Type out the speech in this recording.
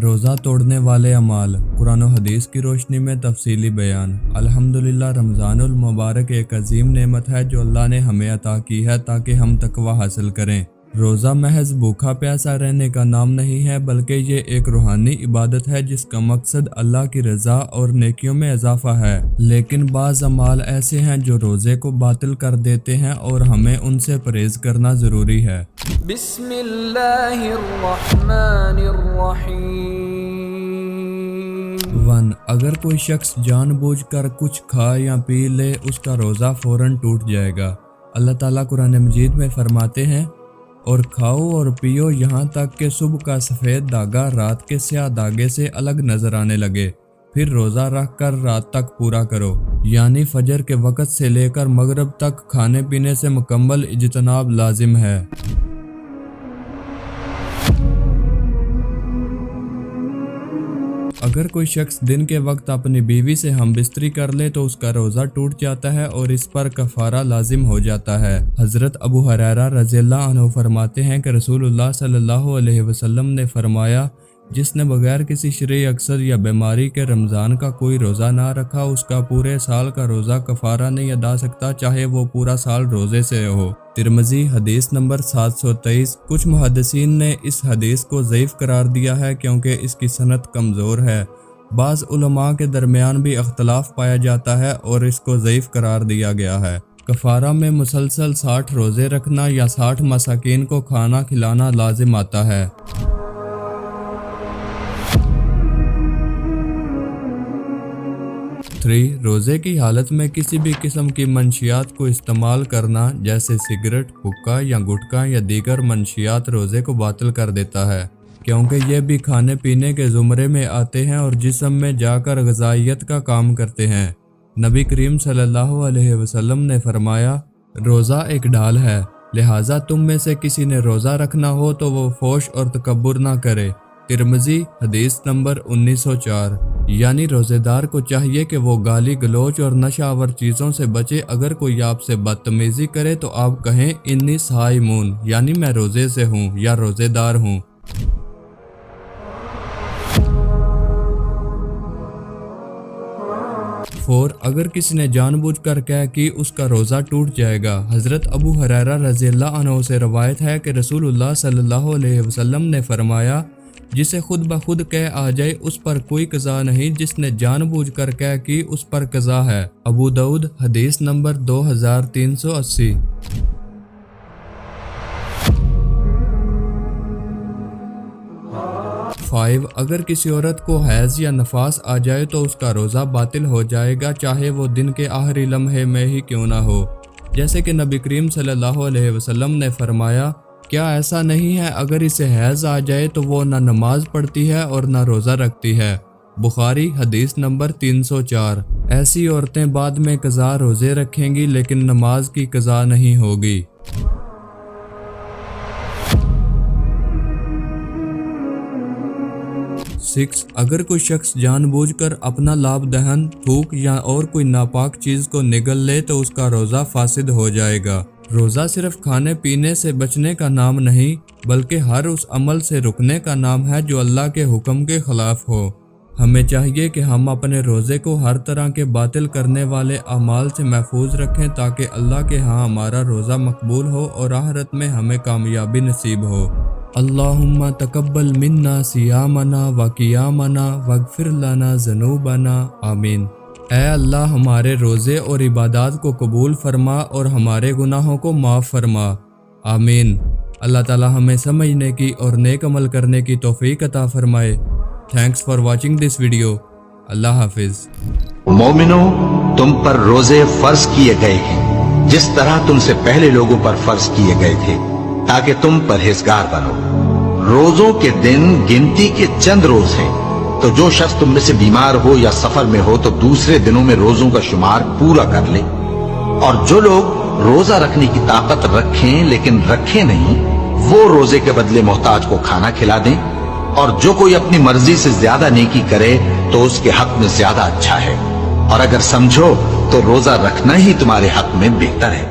روزہ توڑنے والے اعمال، قرآن و حدیث کی روشنی میں تفصیلی بیان۔ الحمدللہ، رمضان المبارک ایک عظیم نعمت ہے جو اللہ نے ہمیں عطا کی ہے تاکہ ہم تقوی حاصل کریں۔ روزہ محض بھوکا پیاسا رہنے کا نام نہیں ہے، بلکہ یہ ایک روحانی عبادت ہے جس کا مقصد اللہ کی رضا اور نیکیوں میں اضافہ ہے۔ لیکن بعض اعمال ایسے ہیں جو روزے کو باطل کر دیتے ہیں اور ہمیں ان سے پرہیز کرنا ضروری ہے۔ بسم اللہ الرحمن الرحیم۔ 1. اگر کوئی شخص جان بوجھ کر کچھ کھا یا پی لے، اس کا روزہ فوراً ٹوٹ جائے گا۔ اللہ تعالیٰ قرآن مجید میں فرماتے ہیں، اور کھاؤ اور پیو یہاں تک کہ صبح کا سفید دھاگا رات کے سیاہ دھاگے سے الگ نظر آنے لگے، پھر روزہ رکھ کر رات تک پورا کرو، یعنی فجر کے وقت سے لے کر مغرب تک کھانے پینے سے مکمل اجتناب لازم ہے۔ اگر کوئی شخص دن کے وقت اپنی بیوی سے ہم بستری کر لے تو اس کا روزہ ٹوٹ جاتا ہے اور اس پر کفارہ لازم ہو جاتا ہے۔ حضرت ابو ہریرہ رضی اللہ عنہ فرماتے ہیں کہ رسول اللہ صلی اللہ علیہ وسلم نے فرمایا، جس نے بغیر کسی شرعی اکثر یا بیماری کے رمضان کا کوئی روزہ نہ رکھا، اس کا پورے سال کا روزہ کفارہ نہیں ادا سکتا، چاہے وہ پورا سال روزے سے ہو۔ ترمذی حدیث نمبر 723۔ کچھ محدثین نے اس حدیث کو ضعیف قرار دیا ہے کیونکہ اس کی سند کمزور ہے۔ بعض علماء کے درمیان بھی اختلاف پایا جاتا ہے اور اس کو ضعیف قرار دیا گیا ہے۔ کفارہ میں مسلسل 60 روزے رکھنا یا 60 مساکین کو کھانا کھلانا لازم آتا ہے۔ 3. روزے کی حالت میں کسی بھی قسم کی منشیات کو استعمال کرنا، جیسے سگریٹ، حقہ یا گٹکا یا دیگر منشیات، روزے کو باطل کر دیتا ہے، کیونکہ یہ بھی کھانے پینے کے زمرے میں آتے ہیں اور جسم میں جا کر غذائیت کا کام کرتے ہیں۔ نبی کریم صلی اللہ علیہ وسلم نے فرمایا، روزہ ایک ڈھال ہے، لہٰذا تم میں سے کسی نے روزہ رکھنا ہو تو وہ فحش اور تکبر نہ کرے۔ ترمذی حدیث نمبر 1904۔ یعنی روزے دار کو چاہیے کہ وہ گالی گلوچ اور نشہ آور چیزوں سے بچے۔ اگر کوئی آپ سے بدتمیزی کرے تو آپ کہیں انی صائمون، یعنی میں روزے سے ہوں یا روزے دار ہوں۔ 4. اگر کسی نے جان بوجھ کر کہہ کہ اس کا روزہ ٹوٹ جائے گا۔ حضرت ابو ہریرہ رضی اللہ عنہ سے روایت ہے کہ رسول اللہ صلی اللہ علیہ وسلم نے فرمایا، جسے خود بخود کہہ آ جائے اس پر کوئی قضا نہیں، جس نے جان بوجھ کر کہہ کہ اس پر قضا ہے۔ ابو داؤد حدیث نمبر 2380۔ 5. اگر کسی عورت کو حیض یا نفاس آ جائے تو اس کا روزہ باطل ہو جائے گا، چاہے وہ دن کے آخری لمحے میں ہی کیوں نہ ہو، جیسے کہ نبی کریم صلی اللہ علیہ وسلم نے فرمایا، کیا ایسا نہیں ہے اگر اسے حیض آ جائے تو وہ نہ نماز پڑھتی ہے اور نہ روزہ رکھتی ہے۔ بخاری حدیث نمبر 304۔ ایسی عورتیں بعد میں قضا روزے رکھیں گی لیکن نماز کی قضا نہیں ہوگی۔ 6. اگر کوئی شخص جان بوجھ کر اپنا لاب دہن، تھوک یا اور کوئی ناپاک چیز کو نگل لے تو اس کا روزہ فاسد ہو جائے گا۔ روزہ صرف کھانے پینے سے بچنے کا نام نہیں، بلکہ ہر اس عمل سے رکنے کا نام ہے جو اللہ کے حکم کے خلاف ہو۔ ہمیں چاہیے کہ ہم اپنے روزے کو ہر طرح کے باطل کرنے والے اعمال سے محفوظ رکھیں تاکہ اللہ کے ہاں ہمارا روزہ مقبول ہو اور آخرت میں ہمیں کامیابی نصیب ہو۔ اللہم تقبل منا صیامنا و قیامنا واغفر لنا ذنوبنا، آمین۔ اے اللہ ہمارے روزے اور عبادات کو قبول فرما اور ہمارے گناہوں کو معاف فرما، آمین۔ اللہ تعالی ہمیں سمجھنے کی اور نیک عمل کرنے کی توفیق عطا فرمائے۔ Thanks for watching this video. Allah حافظ۔ مومنو، تم پر روزے فرض کیے گئے ہیں جس طرح تم سے پہلے لوگوں پر فرض کیے گئے تھے، تاکہ تم پرہیزگار بنو۔ روزوں کے دن گنتی کے چند روز ہیں، تو جو شخص تم میں سے بیمار ہو یا سفر میں ہو تو دوسرے دنوں میں روزوں کا شمار پورا کر لے۔ اور جو لوگ روزہ رکھنے کی طاقت رکھیں لیکن رکھیں نہیں، وہ روزے کے بدلے محتاج کو کھانا کھلا دیں۔ اور جو کوئی اپنی مرضی سے زیادہ نیکی کرے تو اس کے حق میں زیادہ اچھا ہے، اور اگر سمجھو تو روزہ رکھنا ہی تمہارے حق میں بہتر ہے۔